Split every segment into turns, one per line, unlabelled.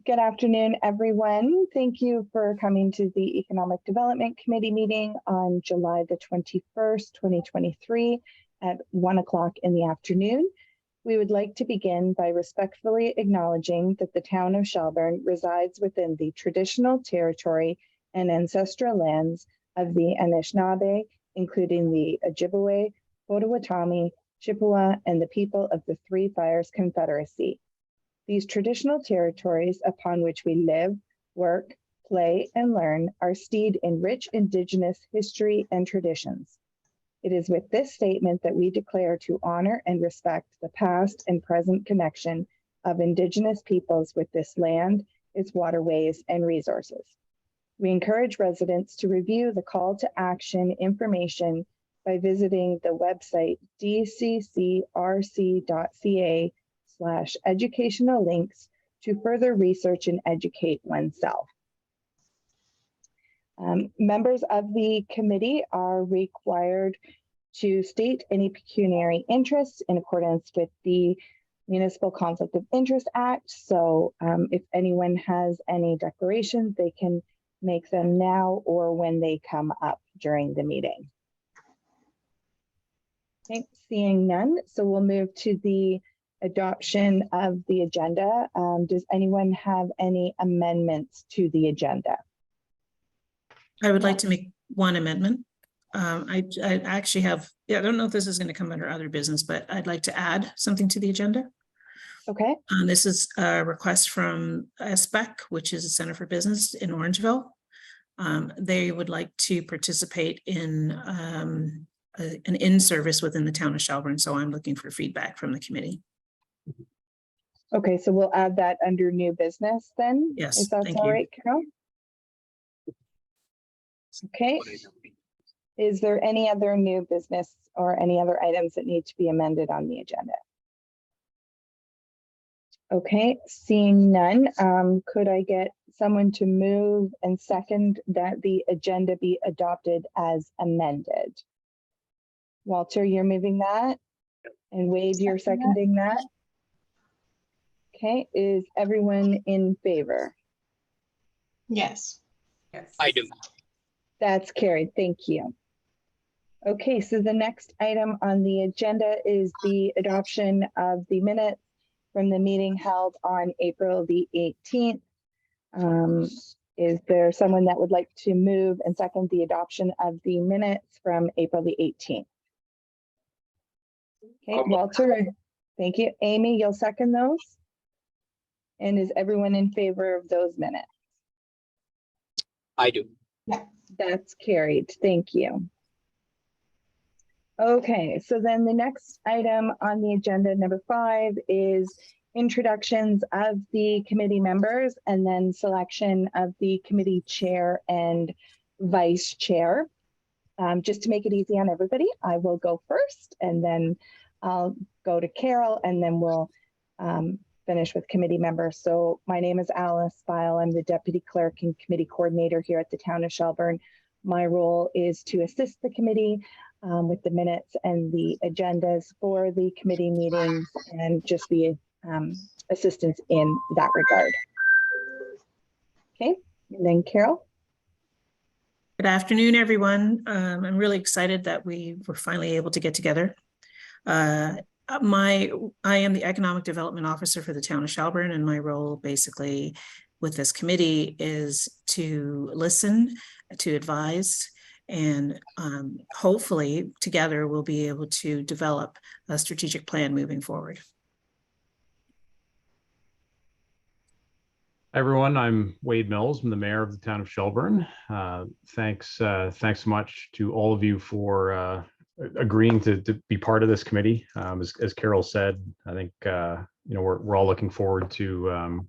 Good afternoon, everyone. Thank you for coming to the Economic Development Committee meeting on July the 21st, 2023 at 1 o'clock in the afternoon. We would like to begin by respectfully acknowledging that the town of Shelburne resides within the traditional territory and ancestral lands of the Anishinaabe, including the Ojibwe, Potawatomi, Chippewa, and the people of the Three Fires Confederacy. These traditional territories upon which we live, work, play, and learn are steeped in rich Indigenous history and traditions. It is with this statement that we declare to honor and respect the past and present connection of Indigenous peoples with this land, its waterways, and resources. We encourage residents to review the call to action information by visiting the website dccrc.ca/educational links to further research and educate oneself. Members of the committee are required to state any pecuniary interests in accordance with the Municipal Conflict of Interest Act. So if anyone has any declarations, they can make them now or when they come up during the meeting. Okay, seeing none, so we'll move to the adoption of the agenda. Does anyone have any amendments to the agenda?
I would like to make one amendment. I actually have, I don't know if this is going to come under other business, but I'd like to add something to the agenda.
Okay.
This is a request from SPEC, which is a Center for Business in Orangeville. They would like to participate in an in-service within the town of Shelburne. So I'm looking for feedback from the committee.
Okay, so we'll add that under new business then.
Yes,
if that's all right, Carol. Okay. Is there any other new business or any other items that need to be amended on the agenda? Okay, seeing none, could I get someone to move and second that the agenda be adopted as amended? Walter, you're moving that? And Wade, you're seconding that? Okay, is everyone in favor?
Yes.
Yes, I do.
That's carried, thank you. Okay, so the next item on the agenda is the adoption of the minutes from the meeting held on April the 18th. Is there someone that would like to move and second the adoption of the minutes from April the 18th? Okay, Walter, thank you. Amy, you'll second those? And is everyone in favor of those minutes?
I do.
Yeah.
That's carried, thank you. Okay, so then the next item on the agenda, number 5, is introductions of the committee members and then selection of the committee chair and vice chair. Just to make it easy on everybody, I will go first and then I'll go to Carol and then we'll finish with committee members. So my name is Alice File. I'm the deputy clerk and committee coordinator here at the town of Shelburne. My role is to assist the committee with the minutes and the agendas for the committee meetings and just be assistance in that regard. Okay, and then Carol.
Good afternoon, everyone. I'm really excited that we were finally able to get together. I am the Economic Development Officer for the town of Shelburne, and my role basically with this committee is to listen, to advise, and hopefully together we'll be able to develop a strategic plan moving forward.
Hi everyone, I'm Wade Mills. I'm the mayor of the town of Shelburne. Thanks so much to all of you for agreeing to be part of this committee. As Carol said, I think we're all looking forward to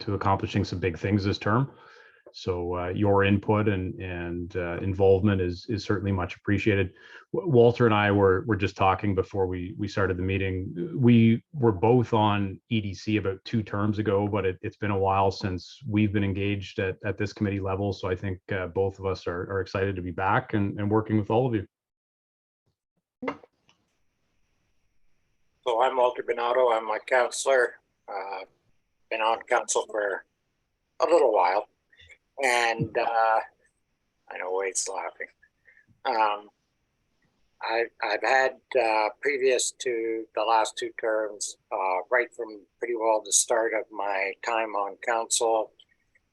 accomplishing some big things this term. So your input and involvement is certainly much appreciated. Walter and I were just talking before we started the meeting. We were both on EDC about 2 terms ago, but it's been a while since we've been engaged at this committee level. So I think both of us are excited to be back and working with all of you.
So I'm Walter Bernardo. I'm a counselor. Been on council for
a little while, and I know Wade's laughing. I've had previous to the last 2 terms, right from pretty well the start of my time on council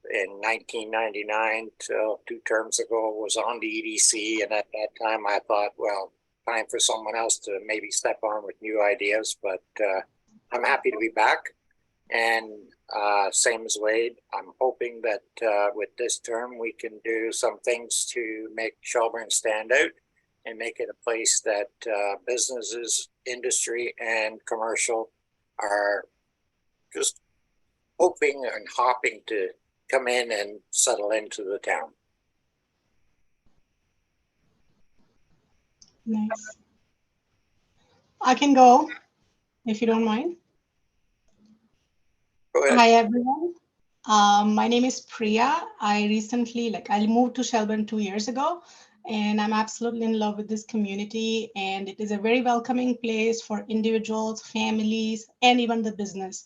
in 1999 till 2 terms ago was on the EDC, and at that time I thought, well, time for someone else to maybe step on with new ideas, but I'm happy to be back. And same as Wade, I'm hoping that with this term we can do some things to make Shelburne stand out and make it a place that businesses, industry, and commercial are just hoping and hopping to come in and settle into the town.
Nice. I can go if you don't mind.
Go ahead.
Hi, everyone. My name is Priya. I moved to Shelburne 2 years ago, and I'm absolutely in love with this community. And it is a very welcoming place for individuals, families, and even the business.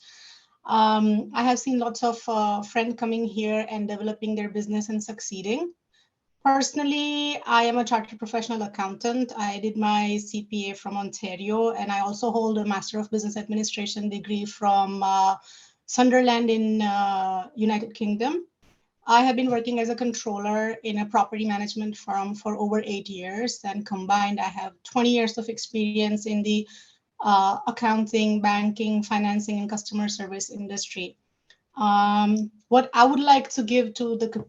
I have seen lots of friends coming here and developing their business and succeeding. Personally, I am a chartered professional accountant. I did my CPA from Ontario, and I also hold a Master of Business Administration degree from Sunderland in United Kingdom. I have been working as a controller in a property management firm for over 8 years, and combined, I have 20 years of experience in the accounting, banking, financing, and customer service industry. What I would like to give to the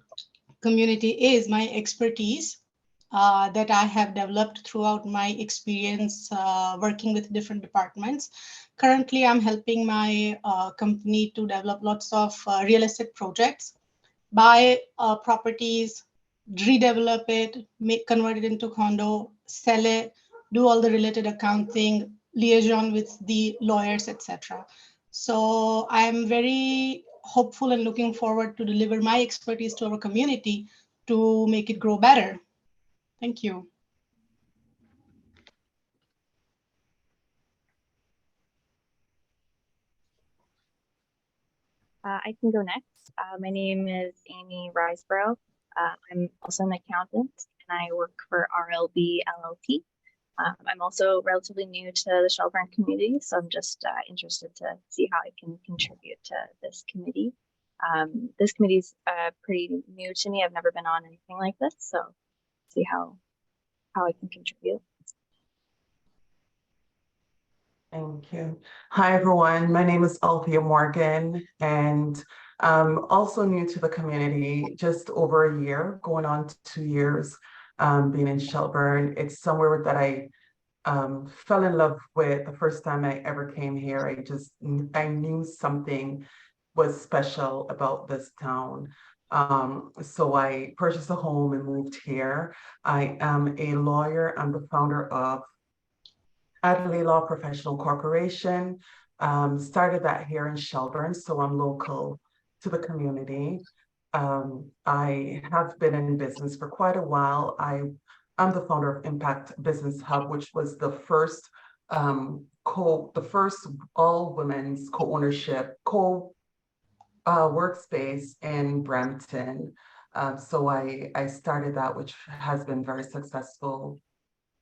community is my expertise that I have developed throughout my experience working with different departments. Currently, I'm helping my company to develop lots of real estate projects, buy properties, redevelop it, convert it into condo, sell it, do all the related accounting, liaison with the lawyers, etc. So I'm very hopeful and looking forward to deliver my expertise to our community to make it grow better. Thank you.
I can go next. My name is Amy Riseborough. I'm also an accountant and I work for RLB LLP. I'm also relatively new to the Shelburne community, so I'm just interested to see how I can contribute to this committee. This committee is pretty new to me. I've never been on anything like this, so see how I can contribute.
Thank you. Hi, everyone. My name is Althea Morgan, and I'm also new to the community, just over a year, going on to 2 years being in Shelburne. It's somewhere that I fell in love with the first time I ever came here. I knew something was special about this town. So I purchased a home and moved here. I am a lawyer. I'm the founder of Adelaide Law Professional Corporation. Started that here in Shelburne, so I'm local to the community. I have been in business for quite a while. I'm the founder of Impact Business Hub, which was the first all women's co-ownership, workspace in Brampton. So I started that, which has been very successful.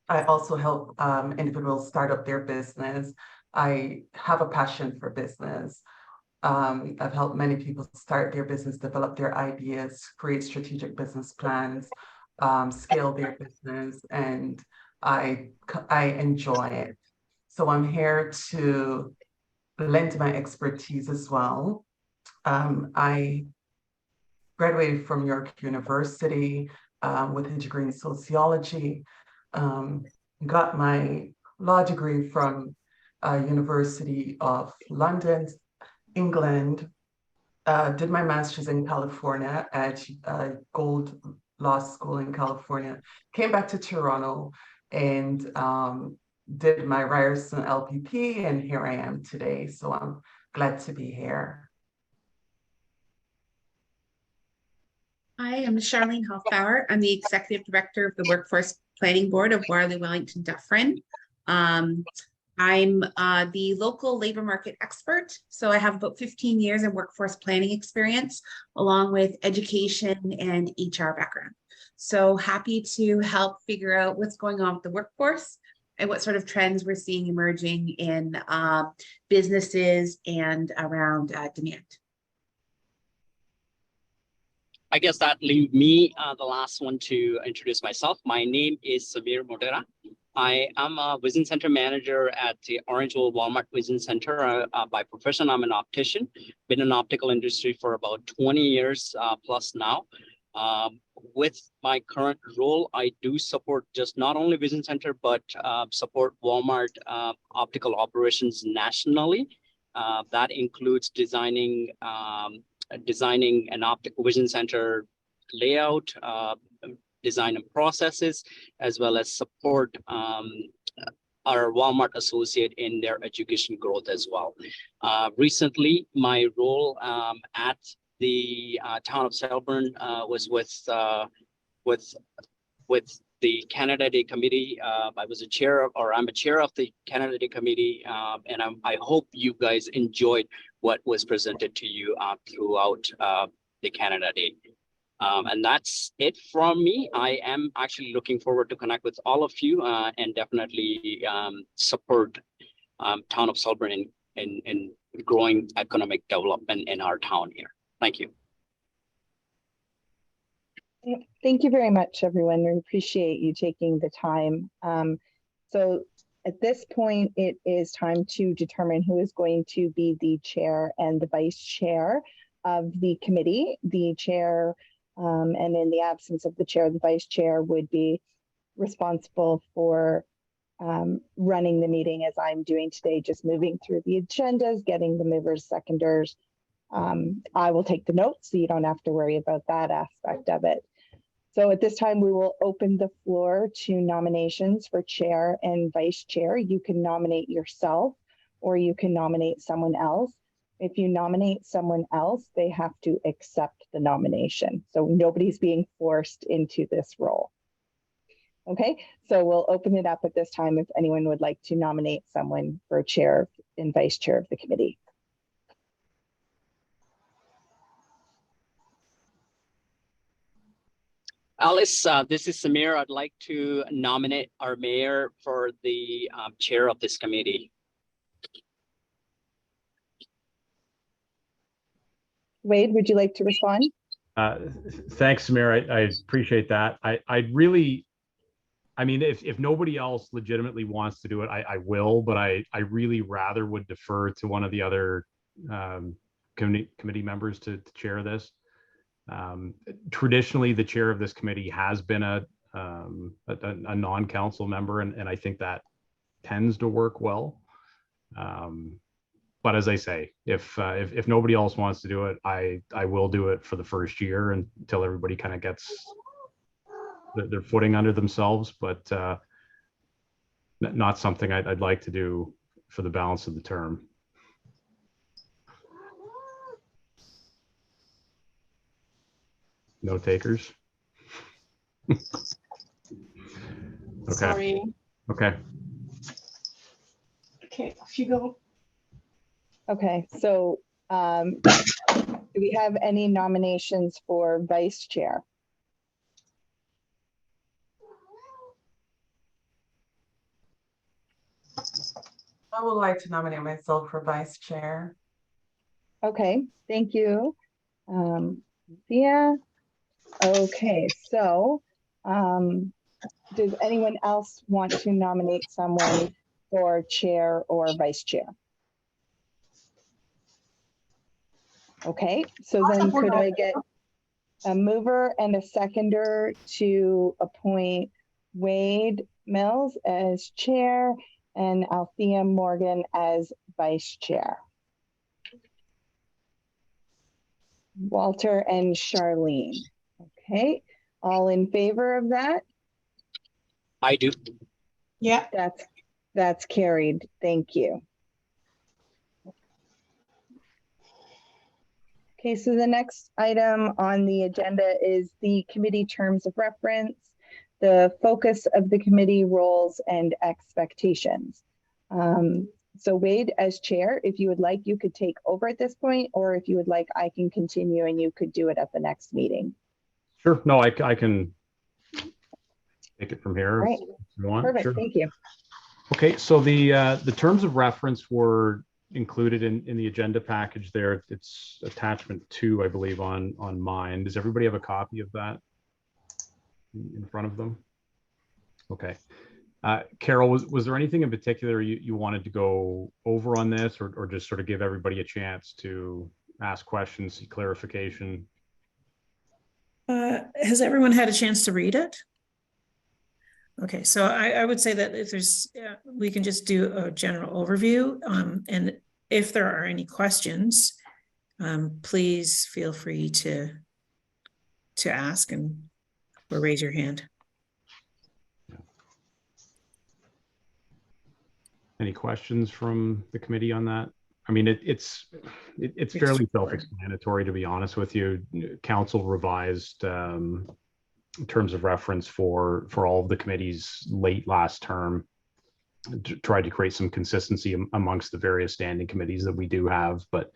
I also help individuals start up their business. I have a passion for business. I've helped many people start their business, develop their ideas, create strategic business plans, scale their business, and I enjoy it. So I'm here to lend my expertise as well. I graduated from York University with a degree in sociology. Got my law degree from University of London, England. Did my master's in California at Gold Law School in California. Came back to Toronto and did my Ryerson LPP, and here I am today. So I'm glad to be here.
Hi, I'm Charlene Hoffbauer. I'm the Executive Director of the Workforce Planning Board of Waterloo Wellington Dufferin. I'm the local labor market expert. So I have about 15 years of workforce planning experience, along with education and HR background. So happy to help figure out what's going on with the workforce and what sort of trends we're seeing emerging in businesses and around demand.
I guess that leaves me the last one to introduce myself. My name is Samir Modera. I am a Vision Center manager at the Orangeville Walmart Vision Center. By profession, I'm an optician. Been in the optical industry for about 20 years plus now. With my current role, I do support just not only Vision Center, but support Walmart optical operations nationally. That includes designing an optical Vision Center layout, design and processes, as well as support our Walmart associate in their education growth as well. Recently, my role at the town of Shelburne was with the Canada Day Committee. I was I'm a chair of the Canada Day Committee, and I hope you guys enjoyed what was presented to you throughout the Canada Day. And that's it from me. I am actually looking forward to connect with all of you and definitely support town of Shelburne in growing economic development in our town here. Thank you.
Thank you very much, everyone. We appreciate you taking the time. So at this point, it is time to determine who is going to be the chair and the vice chair of the committee. The chair, and in the absence of the chair, the vice chair would be responsible for running the meeting as I'm doing today, just moving through the agendas, getting the movers, seconders. I will take the notes, so you don't have to worry about that aspect of it. So at this time, we will open the floor to nominations for chair and vice chair. You can nominate yourself or you can nominate someone else. If you nominate someone else, they have to accept the nomination. So nobody's being forced into this role. Okay, so we'll open it up at this time if anyone would like to nominate someone for chair and vice chair of the committee.
Alice, this is Samir. I'd like to nominate our mayor for the chair of this committee.
Wade, would you like to respond?
Thanks, Samir. I appreciate that. I mean, if nobody else legitimately wants to do it, I will, but I really rather would defer to one of the other committee members to chair this. Traditionally, the chair of this committee has been a non-council member, and I think that tends to work well. But as I say, if nobody else wants to do it, I will do it for the first year until everybody kind of gets their footing under themselves. But not something I'd like to do for the balance of the term. No takers. Okay.
Sorry.
Okay.
Okay, off you go.
Okay, so do we have any nominations for vice chair?
I would like to nominate myself for vice chair.
Okay, thank you. Yeah. Okay, so does anyone else want to nominate someone for chair or vice chair? Okay, so then could I get a mover and a seconder to appoint Wade Mills as chair and Althea Morgan as vice chair? Walter and Charlene. Okay, all in favor of that?
I do.
Yeah.
That's carried. Thank you. Okay, so the next item on the agenda is the committee terms of reference, the focus of the committee roles and expectations. So Wade, as chair, if you would like, you could take over at this point, or if you would like, I can continue and you could do it at the next meeting.
Sure. No, I can take it from here.
All right.
If you want.
Perfect.
Sure.
Thank you.
Okay, so the terms of reference were included in the agenda package there. It's attachment 2, I believe, on mine. Does everybody have a copy of that in front of them? Okay. Carol, was there anything in particular you wanted to go over on this, or just sort of give everybody a chance to ask questions, see clarification?
Has everyone had a chance to read it? Okay, so I would say that if there's, we can just do a general overview, and if there are any questions, please feel free to ask and or raise your hand.
Any questions from the committee on that? I mean, it's fairly self-explanatory, to be honest with you. Council revised terms of reference for all of the committees late last term, tried to create some consistency amongst the various standing committees that we do have, but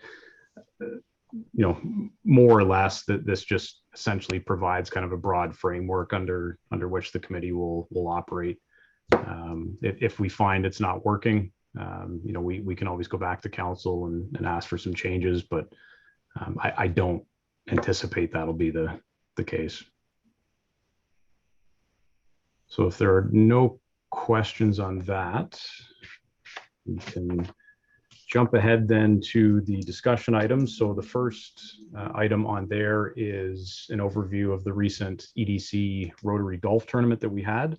more or less that this just essentially provides kind of a broad framework under which the committee will operate. If we find it's not working, we can always go back to council and ask for some changes, but I don't anticipate that'll be the case. So if there are no questions on that, we can jump ahead then to the discussion items. So the first item on there is an overview of the recent EDC Rotary Golf Tournament that we had.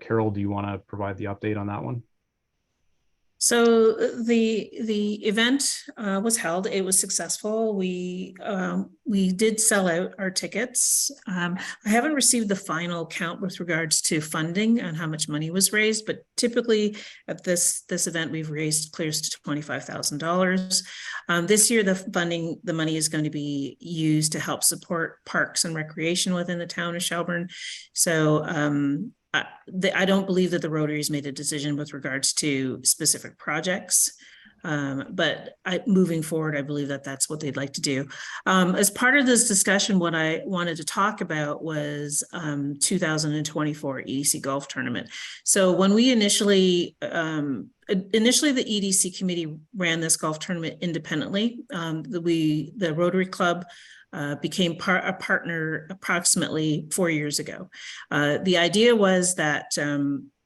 Carol, do you want to provide the update on that one?
So the event was held. It was successful. We did sell out our tickets. I haven't received the final count with regards to funding and how much money was raised, but typically at this event we've raised close to $25,000. This year the money is going to be used to help support parks and recreation within the town of Shelburne. So I don't believe that the Rotary's made a decision with regards to specific projects, but moving forward, I believe that that's what they'd like to do. As part of this discussion, what I wanted to talk about was 2024 EDC Golf Tournament. So when we initially the EDC committee ran this golf tournament independently. The Rotary Club became a partner approximately 4 years ago. The idea was that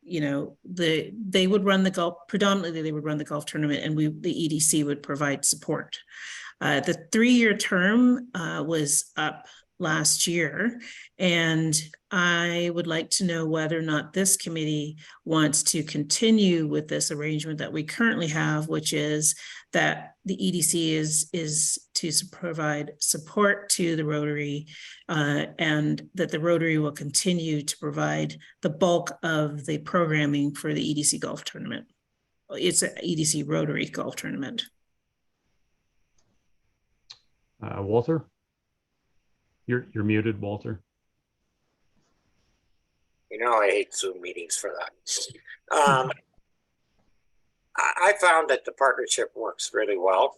they would run the golf, predominantly they would run the golf tournament, and the EDC would provide support. The 3-year term was up last year, and I would like to know whether or not this committee wants to continue with this arrangement that we currently have, which is that the EDC is to provide support to the Rotary, and that the Rotary will continue to provide the bulk of the programming for the EDC Golf Tournament. It's an EDC Rotary Golf Tournament.
Walter? You're muted, Walter.
I hate Zoom meetings for that. I found that the partnership works really well.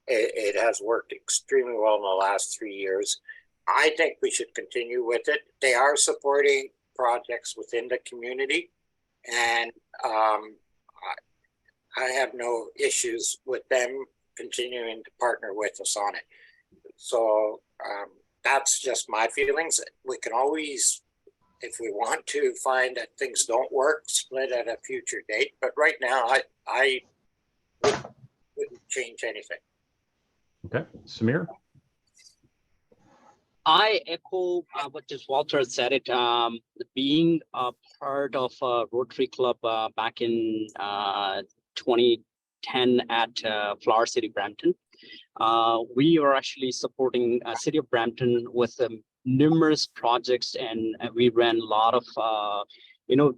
It has worked extremely well in the last 3 years. I think we should continue with it. They are supporting projects within the community, and I have no issues with them continuing to partner with us on it. So that's just my feelings. We can always, if we want to find that things don't work, split at a future date. But right now, I wouldn't change anything.
Okay, Samir?
I echo what just Walter said. It being a part of a Rotary Club back in 2010 at Flower City, Brampton. We are actually supporting City of Brampton with numerous projects, and we ran a lot of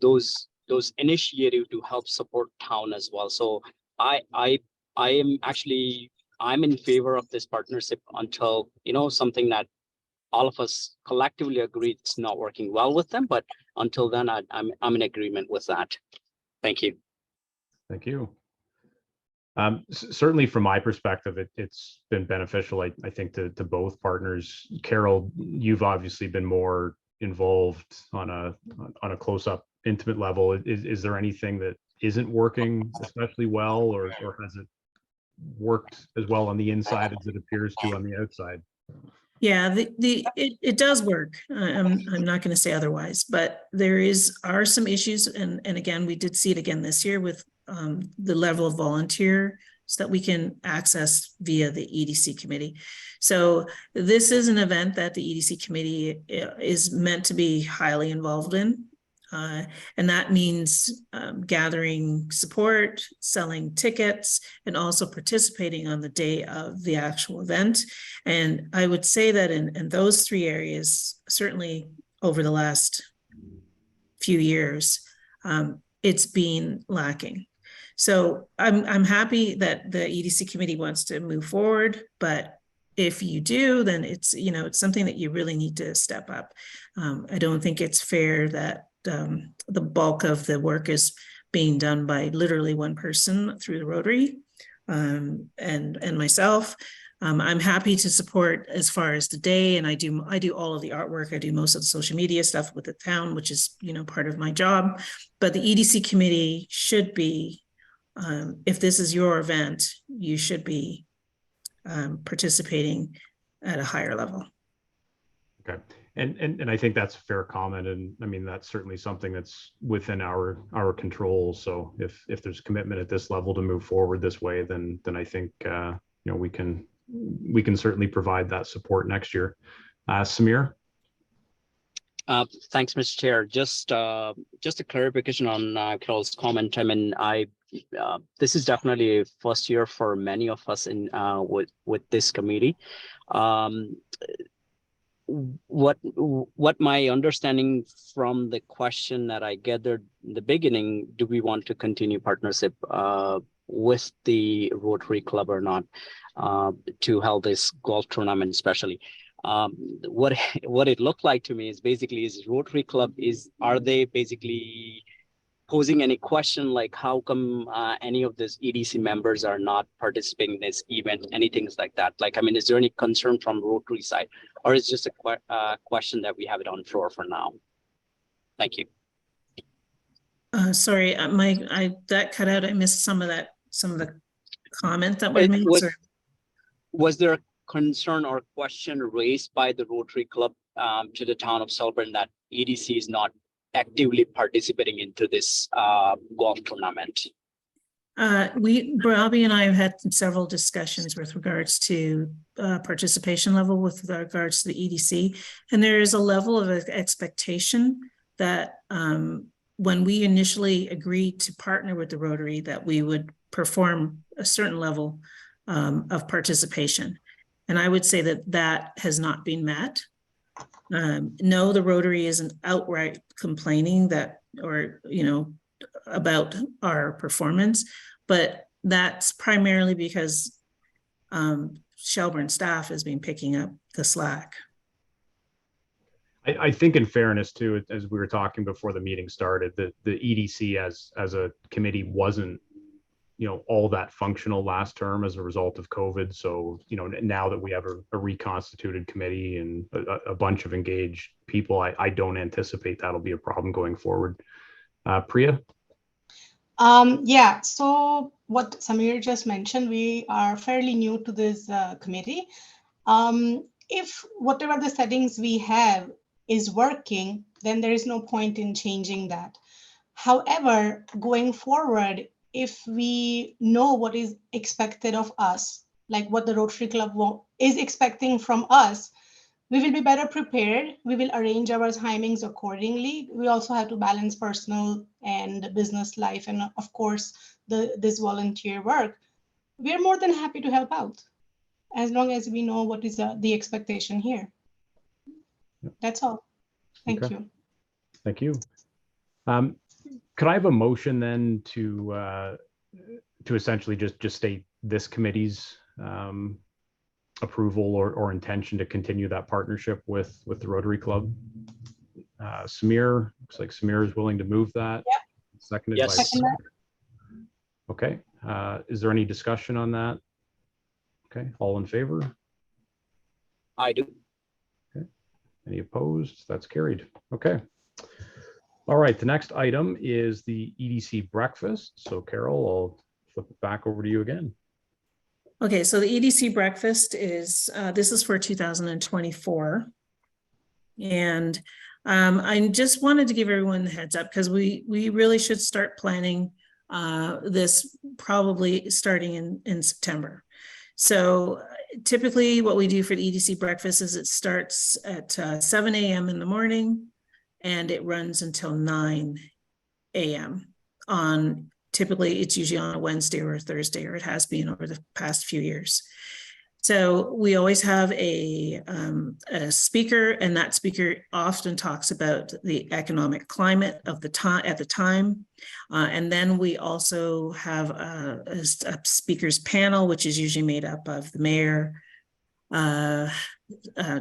those initiatives to help support town as well. So I'm in favor of this partnership until something that all of us collectively agree it's not working well with them. But until then, I'm in agreement with that. Thank you.
Thank you. Certainly from my perspective, it's been beneficial, I think, to both partners. Carol, you've obviously been more involved on a close-up, intimate level. Is there anything that isn't working especially well, or has it worked as well on the inside as it appears to on the outside?
Yeah, it does work. I'm not going to say otherwise, but are some issues, and again, we did see it again this year with the level of volunteers that we can access via the EDC committee. So this is an event that the EDC committee is meant to be highly involved in. And that means gathering support, selling tickets, and also participating on the day of the actual event. And I would say that in those three areas, certainly over the last few years, it's been lacking. So I'm happy that the EDC committee wants to move forward, but if you do, then it's something that you really need to step up. I don't think it's fair that the bulk of the work is being done by literally one person through the Rotary and myself. I'm happy to support as far as the day, and I do all of the artwork. I do most of the social media stuff with the town, which is part of my job. But the EDC committee should be, if this is your event, you should be participating at a higher level.
Okay. And I think that's a fair comment. And I mean, that's certainly something that's within our control. So if there's commitment at this level to move forward this way, then I think, we can certainly provide that support next year. Samir?
Thanks, Mr. Chair. Just a clarification on Carol's comment. I mean, this is definitely a first year for many of us in with this committee. What my understanding from the question that I gathered in the beginning, do we want to continue partnership with the Rotary Club or not to hold this golf tournament especially? What it looked like to me is Rotary Club are they basically posing any question like how come any of these EDC members are not participating in this event, anything like that? Like, I mean, is there any concern from Rotary side, or is it just a question that we have it on floor for now? Thank you.
Sorry, that cut out. I missed some of the comment that was made.
Was there a concern or question raised by the Rotary Club to the town of Shelburne that EDC is not actively participating into this golf tournament?
Robbie and I have had several discussions with regards to participation level with regards to the EDC, and there is a level of expectation that when we initially agreed to partner with the Rotary, that we would perform a certain level of participation. And I would say that has not been met. No, the Rotary isn't outright complaining about our performance, but that's primarily because Shelburne staff has been picking up the slack.
I think in fairness too, as we were talking before the meeting started, that the EDC as a committee wasn't all that functional last term as a result of COVID. So, now that we have a reconstituted committee and a bunch of engaged people, I don't anticipate that'll be a problem going forward. Priya?
Yeah, so what Samir just mentioned, we are fairly new to this committee. If whatever the settings we have is working, then there is no point in changing that. However, going forward, if we know what is expected of us, like what the Rotary Club is expecting from us, we will be better prepared. We will arrange our timings accordingly. We also have to balance personal and business life and, of course, this volunteer work. We are more than happy to help out as long as we know what is the expectation here. That's all. Thank you.
Thank you. Could I have a motion then to essentially just state this committee's approval or intention to continue that partnership with the Rotary Club? Samir, looks like Samir is willing to move that.
Yep.
Seconded
Yes.
by. Okay, is there any discussion on that? Okay, all in favor?
I do.
Any opposed? That's carried. Okay. All right, the next item is the EDC breakfast. So Carol, I'll flip it back over to you again.
Okay, so the EDC breakfast is, this is for 2024. And I just wanted to give everyone the heads up because we really should start planning this probably starting in September. So typically what we do for the EDC breakfast is it starts at 7 a.m. in the morning and it runs until 9 a.m. on, typically it's usually on a Wednesday or a Thursday, or it has been over the past few years. So we always have a speaker, and that speaker often talks about the economic climate of the time at the time. And then we also have a speakers panel, which is usually made up of the mayor,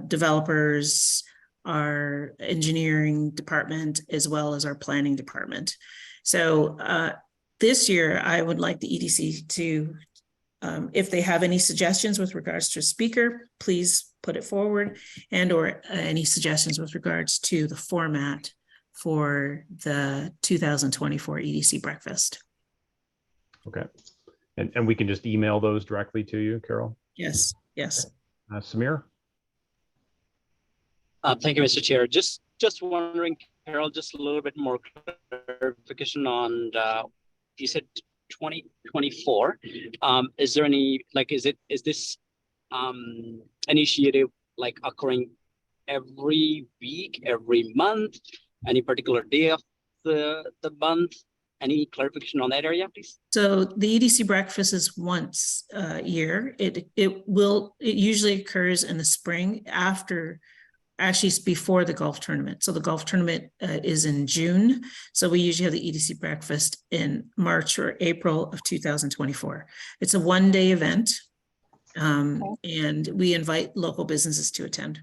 developers, our engineering department, as well as our planning department. So this year, I would like the EDC to, if they have any suggestions with regards to a speaker, please put it forward, and or any suggestions with regards to the format for the 2024 EDC breakfast.
Okay. And we can just email those directly to you, Carol?
Yes, yes.
Samir?
Thank you, Mr. Chair. Just wondering, Carol, just a little bit more clarification on you said 2024. Is there any, like, is this initiative like occurring every week, every month, any particular day of the month? Any clarification on that area, please?
So the EDC breakfast is once a year. It usually occurs in the spring after, actually it's before the golf tournament. So the golf tournament is in June. So we usually have the EDC breakfast in March or April of 2024. It's a one-day event, and we invite local businesses to attend.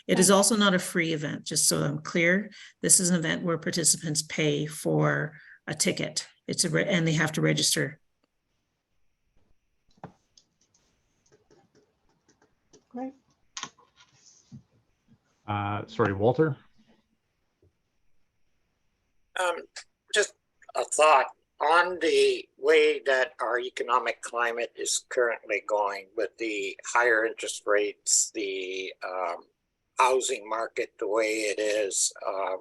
It is also not a free event, just so I'm clear. This is an event where participants pay for a ticket. It's and they have to register.
Great.
Sorry, Walter?
Just a thought on the way that our economic climate is currently going with the higher interest rates, the housing market the way it is,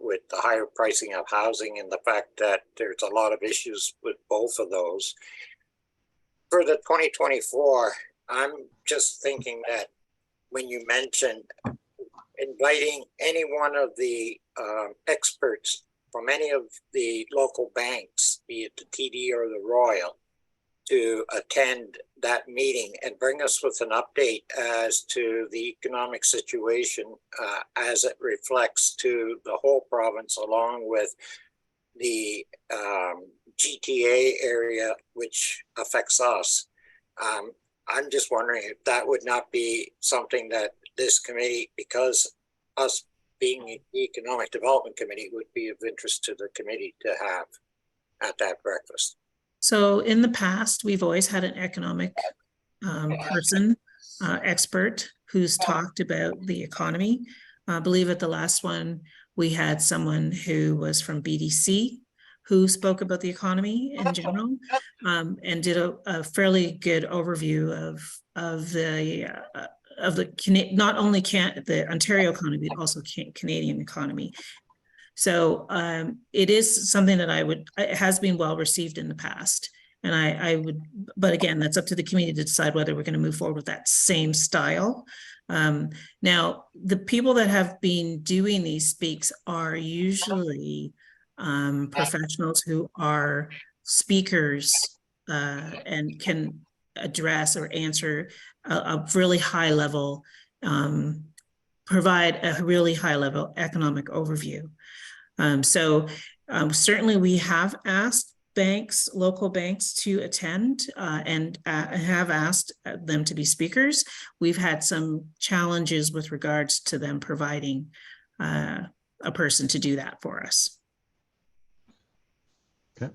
with the higher pricing of housing, and the fact that there's a lot of issues with both of those. For the 2024, I'm just thinking that when you mentioned inviting any one of the experts from any of the local banks, be it the TD or the Royal, to attend that meeting and bring us with an update as to the economic situation as it reflects to the whole province, along with the GTA area, which affects us. I'm just wondering if that would not be something that this committee, because us being the Economic Development Committee, would be of interest to the committee to have at that breakfast.
So in the past, we've always had an economic person, expert, who's talked about the economy. I believe at the last one, we had someone who was from BDC who spoke about the economy in general, and did a fairly good overview of the not only the Ontario economy, but also Canadian economy. So it is something that it has been well received in the past. And I would, but again, that's up to the committee to decide whether we're going to move forward with that same style. Now, the people that have been doing these speaks are usually professionals who are speakers and can address or answer a really high level, provide a really high level economic overview. Certainly we have asked banks, local banks, to attend and have asked them to be speakers. We've had some challenges with regards to them providing a person to do that for us.
Okay.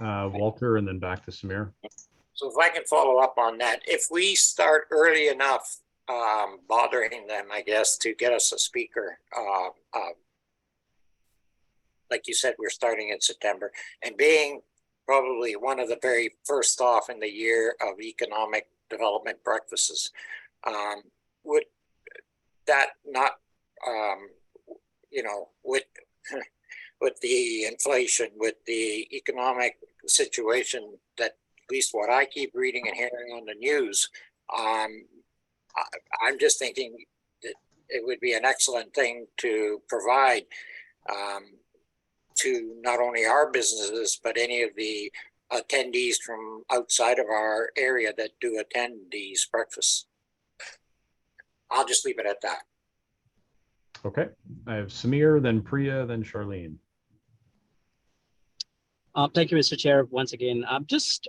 Walter, and then back to Samir.
So if I can follow up on that, if we start early enough, bothering them, I guess, to get us a speaker, like you said, we're starting in September, and being probably one of the very first off in the year of economic development breakfasts, would that not, with with the inflation, with the economic situation that at least what I keep reading and hearing on the news, I'm just thinking that it would be an excellent thing to provide to not only our businesses, but any of the attendees from outside of our area that do attend these breakfasts. I'll just leave it at that.
Okay, I have Samir, then Priya, then Charlene.
Thank you, Mr. Chair. Once again, just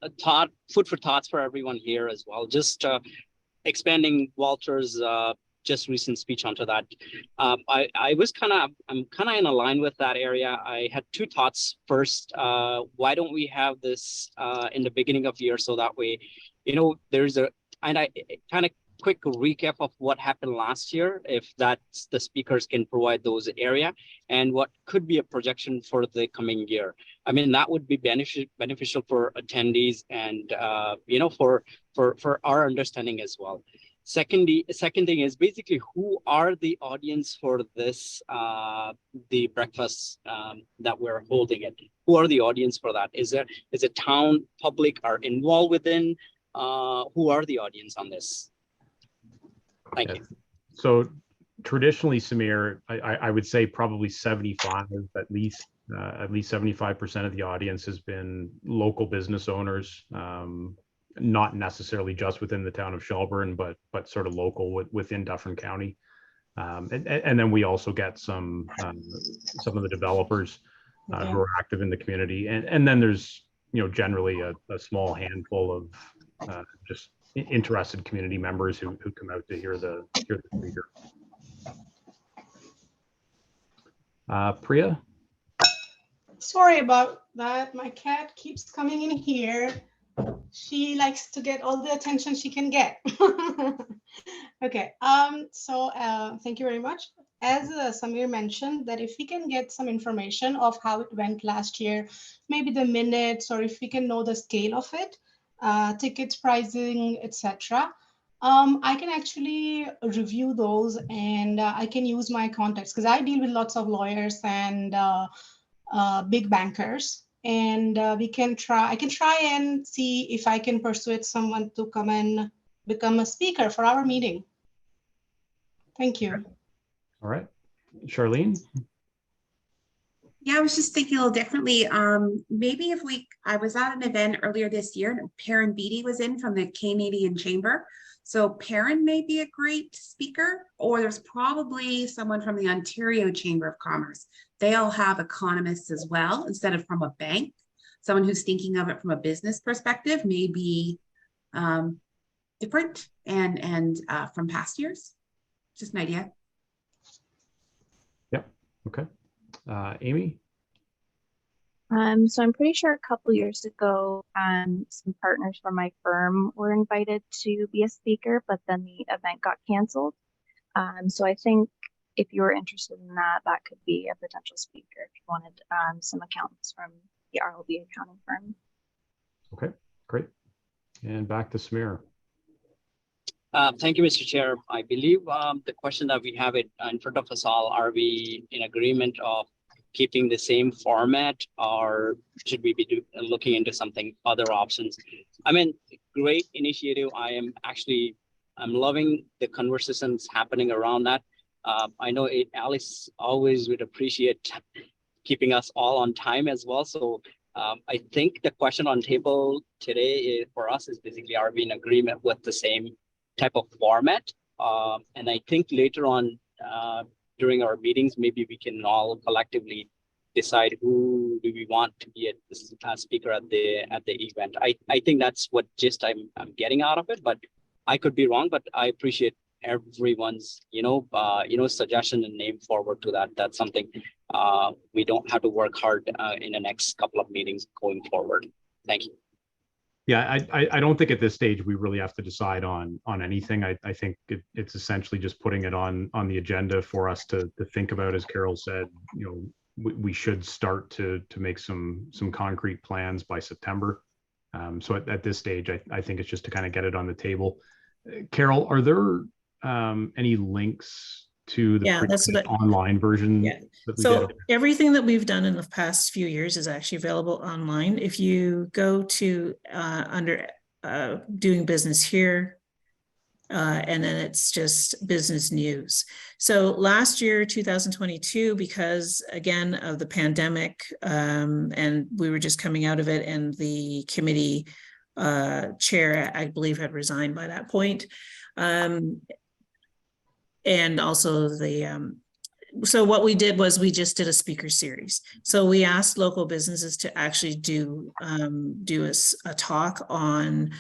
a thought, food for thoughts for everyone here as well. Just expanding Walter's just recent speech onto that. I'm kind of in a line with that area. I had two thoughts. First, why don't we have this in the beginning of the year, so that way, there's a kind of quick recap of what happened last year, if that's the speakers can provide those area, and what could be a projection for the coming year. I mean, that would be beneficial for attendees and for our understanding as well. Second thing is basically, who are the audience for this the breakfast that we're holding it? Who are the audience for that? Is it town public are involved within? Who are the audience on this? Thank you.
So traditionally, Samir, I would say probably 75, at least 75% of the audience has been local business owners, not necessarily just within the town of Shelburne, but sort of local within Dufferin County. And then we also get some of the developers who are active in the community. And then there's, generally a small handful of just interested community members who come out to hear the speaker. Priya?
Sorry about that. My cat keeps coming in here. She likes to get all the attention she can get. Okay, so thank you very much. As Samir mentioned, that if we can get some information of how it went last year, maybe the minutes, or if we can know the scale of it, tickets, pricing, etc. I can actually review those, and I can use my contacts, because I deal with lots of lawyers and big bankers, and I can try and see if I can persuade someone to come and become a speaker for our meeting. Thank you.
All right, Charlene?
Yeah, I was just thinking a little differently. Maybe if I was at an event earlier this year, and Perrin Beatty was in from the Canadian Chamber. So Perrin may be a great speaker, or there's probably someone from the Ontario Chamber of Commerce. They all have economists as well, instead of from a bank. Someone who's thinking of it from a business perspective may be different and from past years. Just an idea.
Yep, okay. Amy?
So I'm pretty sure a couple years ago, some partners from my firm were invited to be a speaker, but then the event got canceled. So I think if you were interested in that, that could be a potential speaker if you wanted some accountants from the RLB accounting firm.
Okay, great. And back to Samir.
Thank you, Mr. Chair. I believe the question that we have in front of us all, are we in agreement of keeping the same format, or should we be looking into something, other options? I mean, great initiative. I'm loving the conversations happening around that. I know Alice always would appreciate keeping us all on time as well. So I think the question on table today for us is basically, are we in agreement with the same type of format? And I think later on during our meetings, maybe we can all collectively decide who do we want to be a speaker at the event. I think that's what gist I'm getting out of it, but I could be wrong. But I appreciate everyone's, suggestion and name forward to that. That's something we don't have to work hard in the next couple of meetings going forward. Thank you.
Yeah, I don't think at this stage we really have to decide on anything. I think it's essentially just putting it on the agenda for us to think about. As Carol said, we should start to make some concrete plans by September. So at this stage, I think it's just to kind of get it on the table. Carol, are there any links to the online version?
Yeah. So everything that we've done in the past few years is actually available online. If you go to under doing business here, and then it's just business news. So last year, 2022, because again of the pandemic, and we were just coming out of it, and the committee chair, I believe, had resigned by that point. And also so what we did was we just did a speaker series. So we asked local businesses to actually do a talk on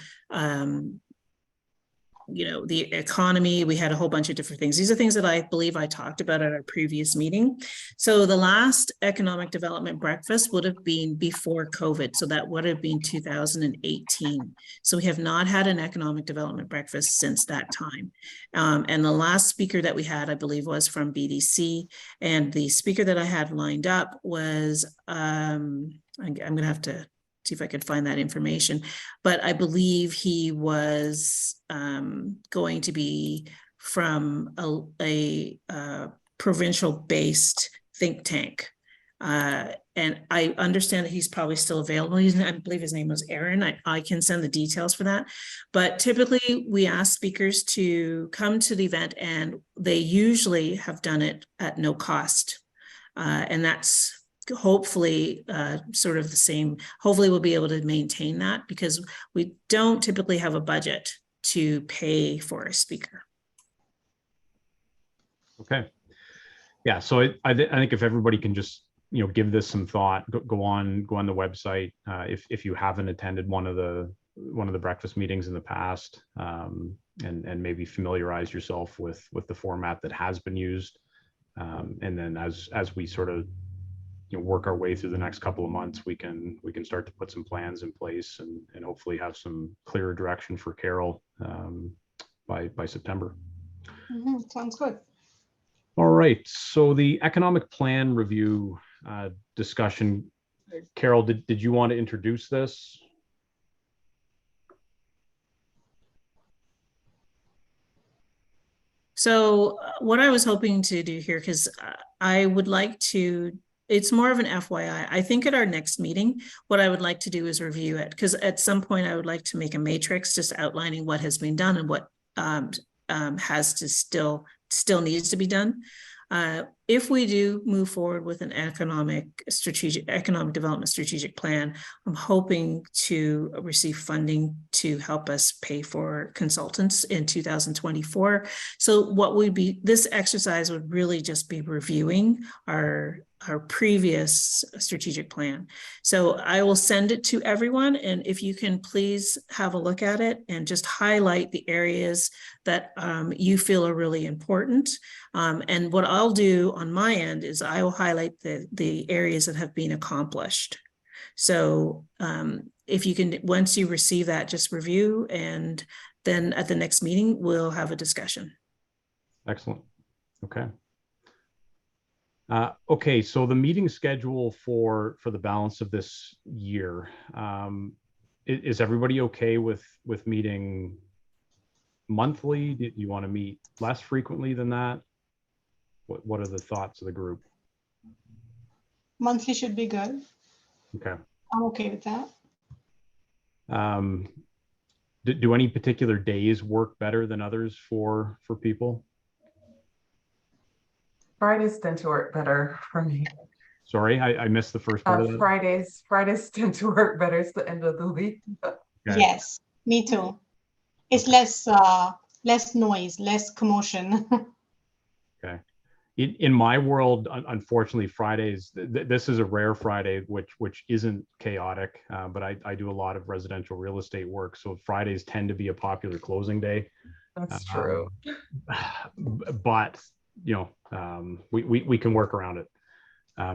the economy. We had a whole bunch of different things. These are things that I believe I talked about at our previous meeting. So the last economic development breakfast would have been before COVID. So that would have been 2018. So we have not had an economic development breakfast since that time. And the last speaker that we had, I believe, was from BDC. And the speaker that I had lined up was, I'm going to have to see if I could find that information, but I believe he was going to be from a provincial based think tank. And I understand that he's probably still available. I believe his name was Aaron. I can send the details for that. But typically we ask speakers to come to the event, and they usually have done it at no cost. And that's hopefully sort of the same. Hopefully we'll be able to maintain that, because we don't typically have a budget to pay for a speaker.
Okay. Yeah. So I think if everybody can just, give this some thought, go on the website. If you haven't attended one of the breakfast meetings in the past, and maybe familiarize yourself with the format that has been used. And then as we sort of work our way through the next couple of months, we can start to put some plans in place and hopefully have some clearer direction for Carol by September.
Sounds good.
All right. So the economic plan review discussion, Carol, did you want to introduce this?
So what I was hoping to do here, because I would like to, it's more of an FYI. I think at our next meeting, what I would like to do is review it, because at some point I would like to make a matrix just outlining what has been done and what has to still needs to be done. If we do move forward with an economic development strategic plan, I'm hoping to receive funding to help us pay for consultants in 2024. So this exercise would really just be reviewing our previous strategic plan. So I will send it to everyone, and if you can please have a look at it and just highlight the areas that you feel are really important. And what I'll do on my end is I will highlight the areas that have been accomplished. So if you can, once you receive that, just review, and then at the next meeting, we'll have a discussion.
Excellent. Okay. Okay, so the meeting schedule for the balance of this year, is everybody okay with meeting monthly? Do you want to meet less frequently than that? What are the thoughts of the group?
Monthly should be good.
Okay.
I'm okay with that.
Do any particular days work better than others for people?
Fridays tend to work better for me.
Sorry, I missed the first part of that.
Fridays tend to work better. It's the end of the week.
Okay.
Yes, me too. It's less noise, less commotion.
Okay. In my world, unfortunately, Fridays, this is a rare Friday, which isn't chaotic, but I do a lot of residential real estate work. So Fridays tend to be a popular closing day.
That's true.
But we can work around it.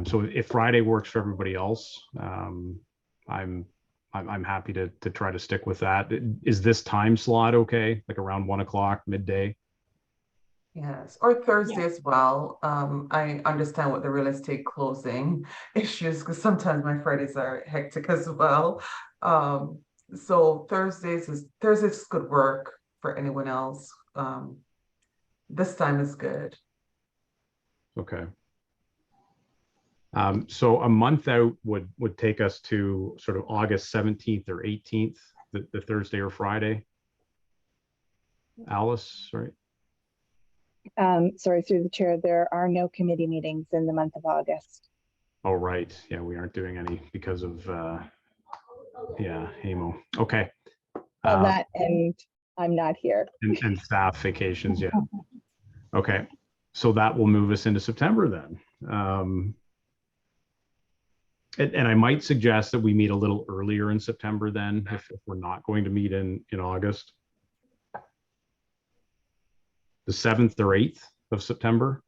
So if Friday works for everybody else, I'm happy to try to stick with that. Is this time slot okay? Like around 1 o'clock, midday?
Yes, or Thursday as well. I understand what the real estate closing issues, because sometimes my Fridays are hectic as well. So Thursdays could work for anyone else. This time is good.
Okay. So a month out would take us to sort of August 17th or 18th, the Thursday or Friday. Alice, sorry.
Sorry, through the chair, there are no committee meetings in the month of August.
Oh, right. Yeah, we aren't doing any because of, HAMO. Okay.
Well, that and I'm not here.
And staff vacations, yeah. Okay. So that will move us into September then. And I might suggest that we meet a little earlier in September then, if we're not going to meet in August. The 7th or 8th of September?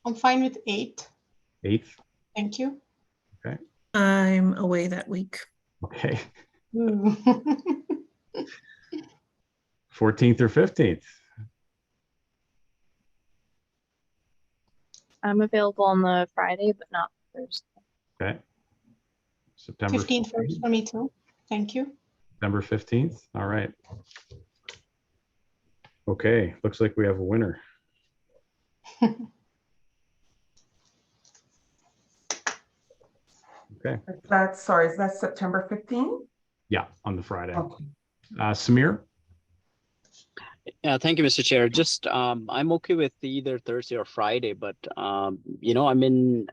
I'm fine with 8.
8th?
Thank you.
Okay.
I'm away that week.
Okay.
Ooh.
14th or 15th?
I'm available on the Friday, but not Thursday.
Okay. September
15th works for me too. Thank you.
September 15th. All right. Okay. Looks like we have a winner. Okay.
Is that September 15th?
Yeah, on the Friday.
Okay.
Samir?
Yeah, thank you, Mr. Chair. Just I'm okay with either Thursday or Friday, but I mean,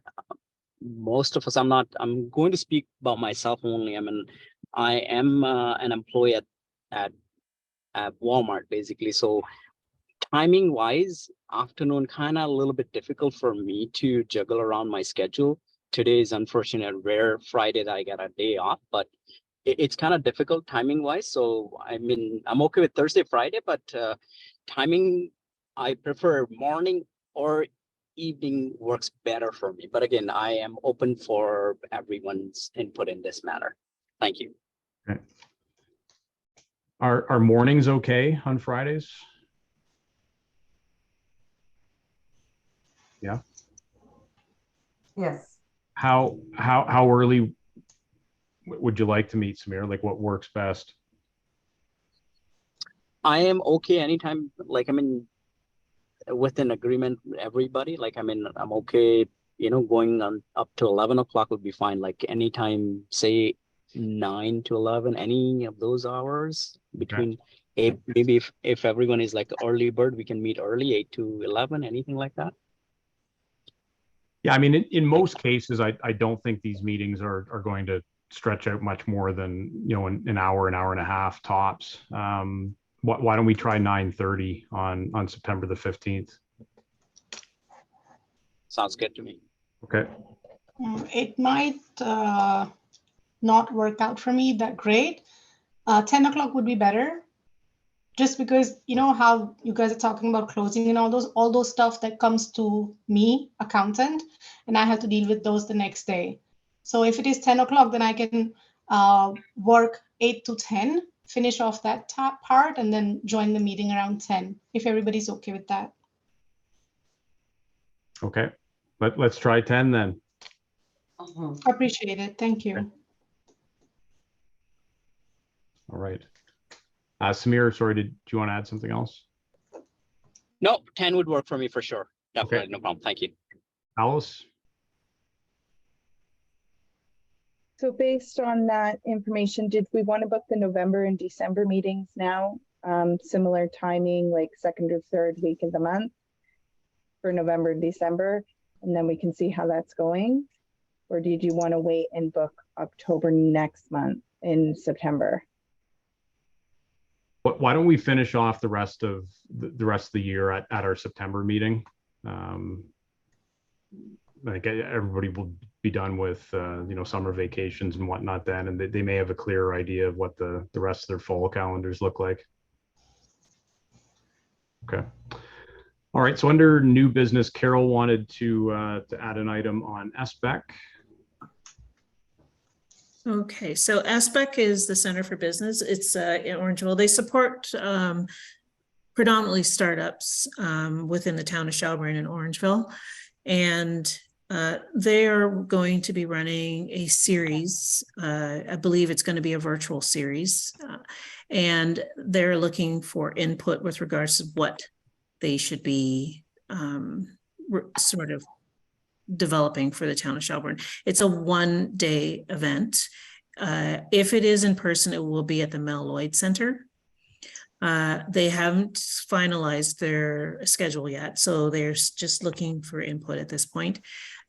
most of us, I'm going to speak about myself only. I mean, I am an employee at Walmart basically. So timing wise, afternoon kind of a little bit difficult for me to juggle around my schedule. Today is unfortunate, rare Friday that I get a day off, but it's kind of difficult timing wise. So I mean, I'm okay with Thursday, Friday, but timing, I prefer morning or evening works better for me. But again, I am open for everyone's input in this matter. Thank you.
Okay. Are mornings okay on Fridays? Yeah.
Yes.
How early would you like to meet, Samir? Like what works best?
I am okay anytime, like, I mean, with an agreement with everybody, like, I mean, I'm okay, going on up to 11 o'clock would be fine. Like anytime, say 9 to 11, any of those hours between okay. 8, maybe if everyone is like early bird, we can meet early, 8 to 11, anything like that.
Yeah, I mean, in most cases, I don't think these meetings are going to stretch out much more than, an hour and a half tops. Why don't we try 9:30 on September the 15th?
Sounds good to me.
Okay.
It might not work out for me that great. 10 o'clock would be better. Just because how you guys are talking about closing and all those stuff that comes to me, accountant, and I have to deal with those the next day. So if it is 10 o'clock, then I can work 8 to 10, finish off that part, and then join the meeting around 10, if everybody's okay with that.
Okay. Let's try 10 then.
Appreciate it. Thank you.
Okay. All right. Samir, sorry, do you want to add something else?
No, 10 would work for me for sure. Definitely,
okay.
No problem. Thank you.
Alice?
So based on that information, did we want to book the November and December meetings now? Similar timing, like second or third week of the month for November and December, and then we can see how that's going? Or did you want to wait and book October next month in September?
Why don't we finish off the rest of the year at our September meeting? Like everybody will be done with summer vacations and whatnot then, and they may have a clearer idea of what the rest of their fall calendars look like. Okay. All right. So under new business, Carol wanted to add an item on SBEC.
Okay, so SBEC is the Center for Business. It's in Orangeville. They support predominantly startups within the town of Shelburne and Orangeville. And they are going to be running a series. I believe it's going to be a virtual series. And they're looking for input with regards to what they should be sort of developing for the town of Shelburne. It's a one-day event. If it is in person, it will be at the Mel Lloyd Center. They haven't finalized their schedule yet, so they're just looking for input at this point.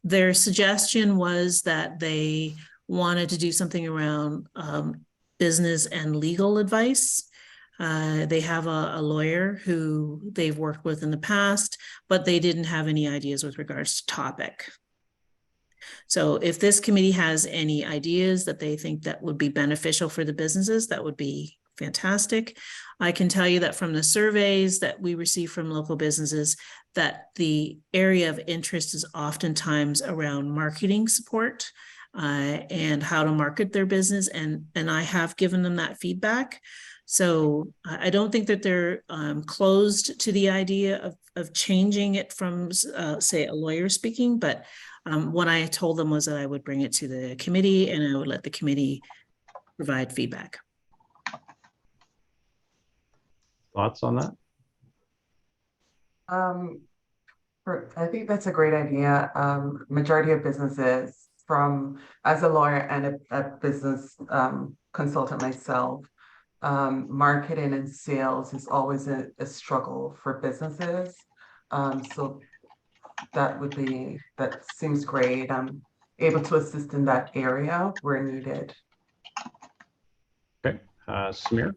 Their suggestion was that they wanted to do something around business and legal advice. They have a lawyer who they've worked with in the past, but they didn't have any ideas with regards to topic. So if this committee has any ideas that they think that would be beneficial for the businesses, that would be fantastic. I can tell you that from the surveys that we receive from local businesses, that the area of interest is oftentimes around marketing support and how to market their business. And I have given them that feedback. So I don't think that they're closed to the idea of changing it from, say, a lawyer speaking, but what I told them was that I would bring it to the committee and I would let the committee provide feedback.
Thoughts on that?
I think that's a great idea. Majority of businesses, as a lawyer and a business consultant myself, marketing and sales is always a struggle for businesses. So that seems great. I'm able to assist in that area where needed.
Okay, Samir.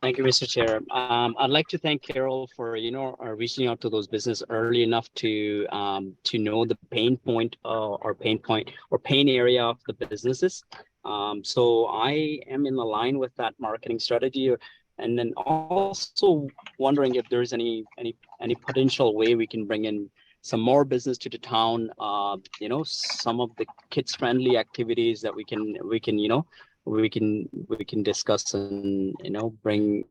Thank you, Mr. Chair. I'd like to thank Carol for reaching out to those businesses early enough to know the pain point or pain area of the businesses. So I am in the line with that marketing strategy, and then also wondering if there's any potential way we can bring in some more business to the town. Some of the kids-friendly activities that we can discuss and bring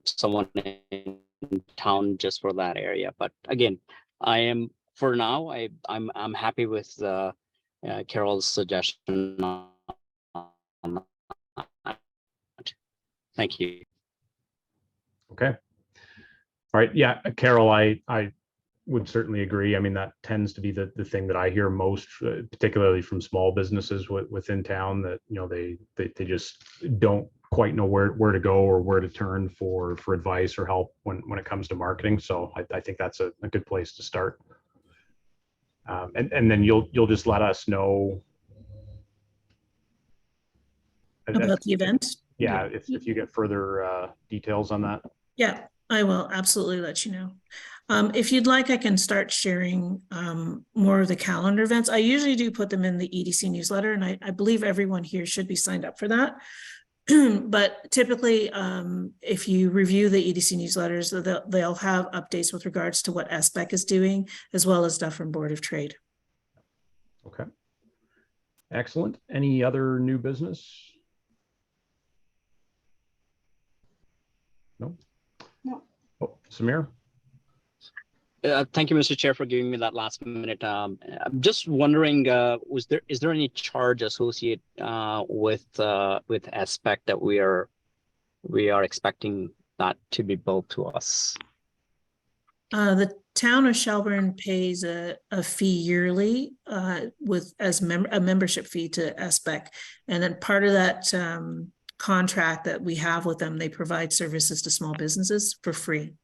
someone in town just for that area. But again, I'm happy with Carol's suggestion. Thank you.
Okay. All right. Yeah, Carol, I would certainly agree. I mean, that tends to be the thing that I hear most, particularly from small businesses within town, that they just don't quite know where to go or where to turn for advice or help when it comes to marketing. So I think that's a good place to start. And then you'll just let us know
About the event.
Yeah, if you get further details on that. Yeah,
I will absolutely let you know. If you'd like, I can start sharing more of the calendar events. I usually do put them in the EDC newsletter, and I believe everyone here should be signed up for that. But typically, if you review the EDC newsletters, they'll have updates with regards to what SBEC is doing, as well as stuff from Board of Trade.
Okay. Excellent. Any other new business? No?
No.
Oh, Samir?
Thank you, Mr. Chair, for giving me that last minute. I'm just wondering, is there any charge associated with SBEC that we are expecting that to be billed to us?
The town of Shelburne pays a fee yearly as a membership fee to SBEC, and then part of that contract that we have with them, they provide services to small businesses for free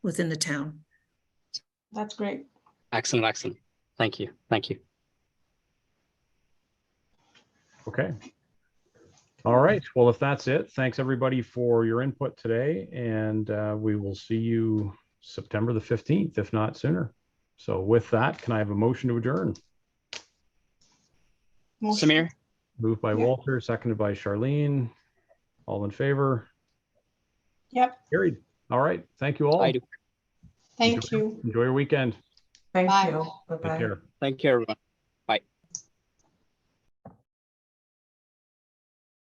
within the town.
That's great.
Excellent, excellent. Thank you. Thank you.
Okay. All right. Well, if that's it, thanks everybody for your input today, and we will see you September the 15th, if not sooner. So with that, can I have a motion to adjourn?
Motion.
Samir?
Moved by Walter, seconded by Charlene. All in favor?
Yep.
Carried. All right. Thank you all.
I do.
Thank you.
Enjoy your weekend.
Thank
Bye.
you.
Take
Bye-bye.
care.
Thank you, everyone.